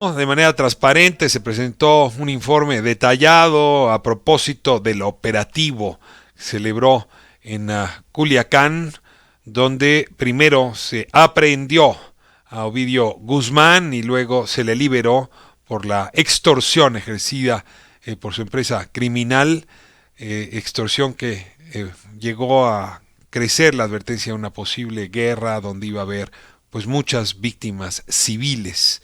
De manera transparente se presentó un informe detallado a propósito del operativo que se celebró en Culiacán, donde primero se aprehendió a Ovidio Guzmán y luego se le liberó por la extorsión ejercida por su empresa criminal, extorsión que llegó a crecer la advertencia de una posible guerra donde iba a haber pues muchas víctimas civiles.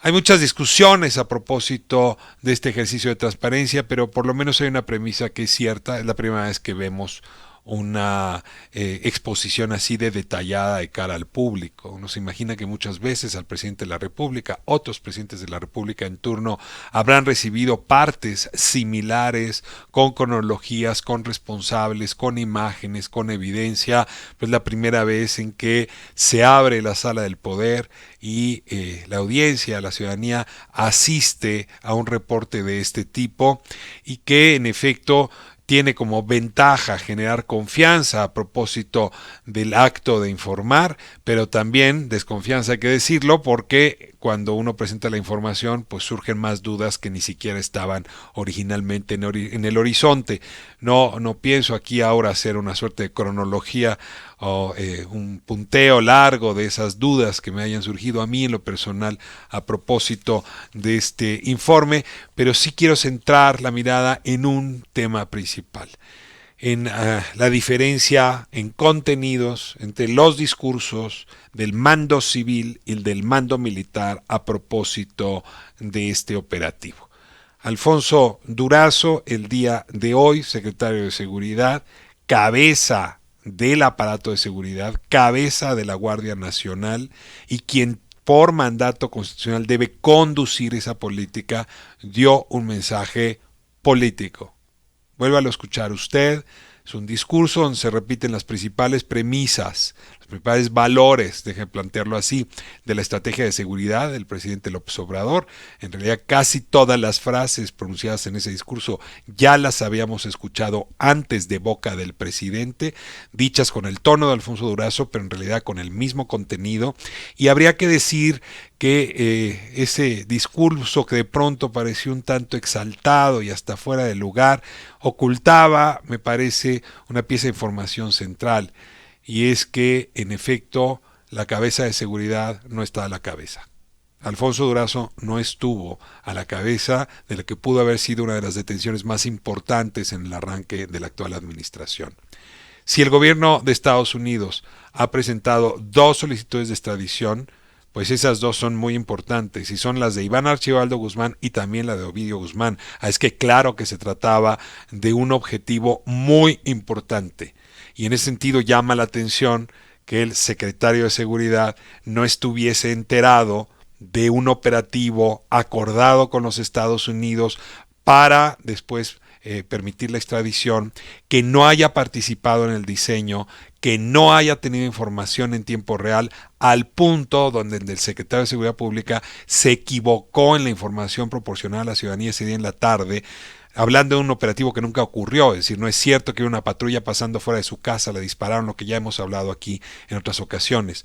Hay muchas discusiones a propósito de este ejercicio de transparencia, pero por lo menos hay una premisa que es cierta. Es la primera vez que vemos una exposición así de detallada de cara al público. Uno se imagina que muchas veces al presidente de la República, otros presidentes de la República en turno, habrán recibido partes similares, con cronologías, con responsables, con imágenes, con evidencia. Pues la primera vez en que se abre la sala del poder y la audiencia, la ciudadanía asiste a un reporte de este tipo y que en efecto tiene como ventaja generar confianza a propósito del acto de informar, pero también desconfianza, hay que decirlo, porque cuando uno presenta la información, pues surgen más dudas que ni siquiera estaban originalmente en el horizonte. No pienso aquí ahora hacer una suerte de cronología o un punteo largo de esas dudas que me hayan surgido a mí en lo personal a propósito de este informe, pero sí quiero centrar la mirada en un tema principal, en la diferencia en contenidos entre los discursos del mando civil y el del mando militar a propósito de este operativo. Alfonso Durazo, el día de hoy, secretario de Seguridad, cabeza del aparato de seguridad, cabeza de la Guardia Nacional y quien por mandato constitucional debe conducir esa política, dio un mensaje político. Vuélvalo a escuchar usted. Es un discurso donde se repiten las principales premisas, los principales valores, deje plantearlo así, de la estrategia de seguridad del presidente López Obrador. En realidad casi todas las frases pronunciadas en ese discurso ya las habíamos escuchado antes de boca del presidente, dichas con el tono de Alfonso Durazo, pero en realidad con el mismo contenido. Y habría que decir que ese discurso que de pronto pareció un tanto exaltado y hasta fuera de lugar, ocultaba, me parece, una pieza de información central, y es que, en efecto, la cabeza de seguridad no está a la cabeza. Alfonso Durazo no estuvo a la cabeza de lo que pudo haber sido una de las detenciones más importantes en el arranque de la actual administración. Si el gobierno de Estados Unidos ha presentado dos solicitudes de extradición, pues esas dos son muy importantes y son las de Iván Archibaldo Guzmán y también la de Ovidio Guzmán. Es que claro que se trataba de un objetivo muy importante y en ese sentido llama la atención que el secretario de Seguridad no estuviese enterado de un operativo acordado con los Estados Unidos para después permitir la extradición, que no haya participado en el diseño, que no haya tenido información en tiempo real, al punto donde el secretario de Seguridad Pública se equivocó en la información proporcionada a la ciudadanía ese día en la tarde, hablando de un operativo que nunca ocurrió. Es decir, no es cierto que una patrulla pasando fuera de su casa le dispararon, lo que ya hemos hablado aquí en otras ocasiones.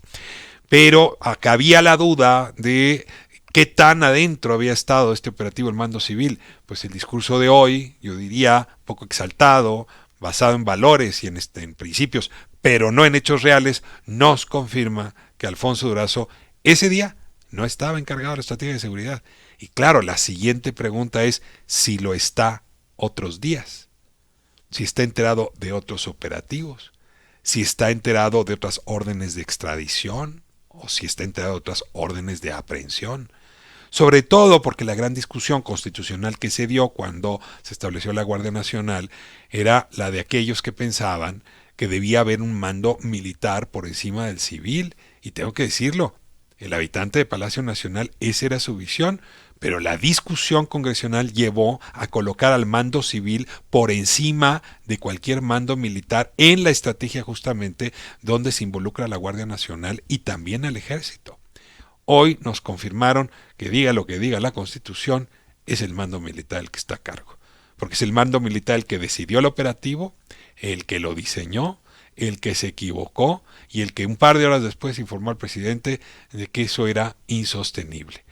Pero acá había la duda de qué tan adentro había estado este operativo el mando civil. Pues el discurso de hoy, yo diría, poco exaltado, basado en valores y en principios, pero no en hechos reales, nos confirma que Alfonso Durazo ese día no estaba encargado de la estrategia de seguridad. Y claro, la siguiente pregunta es si lo está otros días, si está enterado de otros operativos, si está enterado de otras órdenes de extradición o si está enterado de otras órdenes de aprehensión. Sobre todo porque la gran discusión constitucional que se dio cuando se estableció la Guardia Nacional era la de aquellos que pensaban que debía haber un mando militar por encima del civil. Y tengo que decirlo, el habitante de Palacio Nacional, esa era su visión, pero la discusión congresional llevó a colocar al mando civil por encima de cualquier mando militar en la estrategia justamente donde se involucra la Guardia Nacional y también el Ejército. Hoy nos confirmaron que diga lo que diga la Constitución, es el mando militar el que está a cargo. Porque es el mando militar el que decidió el operativo, el que lo diseñó, el que se equivocó y el que un par de horas después informó al presidente de que eso era insostenible.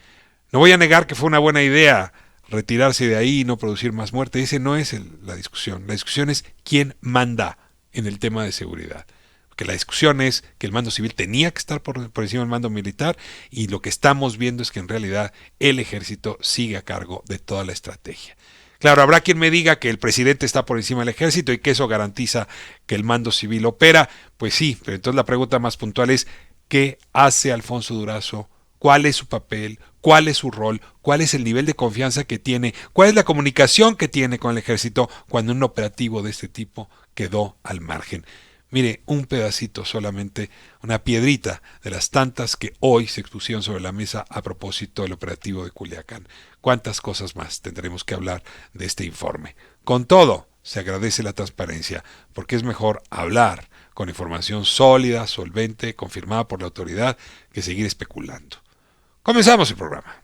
No voy a negar que fue una buena idea retirarse de ahí y no producir más muerte. Ese no es la discusión. La discusión es quién manda en el tema de seguridad. Porque la discusión es que el mando civil tenía que estar por encima del mando militar, y lo que estamos viendo es que en realidad el ejército sigue a cargo de toda la estrategia. Claro, habrá quien me diga que el presidente está por encima del ejército y que eso garantiza que el mando civil opera. Pues sí, pero entonces la pregunta más puntual es: ¿qué hace Alfonso Durazo? ¿Cuál es su papel? ¿Cuál es su rol? ¿Cuál es el nivel de confianza que tiene? ¿Cuál es la comunicación que tiene con el ejército cuando un operativo de este tipo quedó al margen? Mire, un pedacito solamente, una piedrita de las tantas que hoy se expusieron sobre la mesa a propósito del operativo de Culiacán. ¿Cuántas cosas más tendremos que hablar de este informe? Con todo, se agradece la transparencia, porque es mejor hablar con información sólida, solvente, confirmada por la autoridad, que seguir especulando. Comenzamos el programa.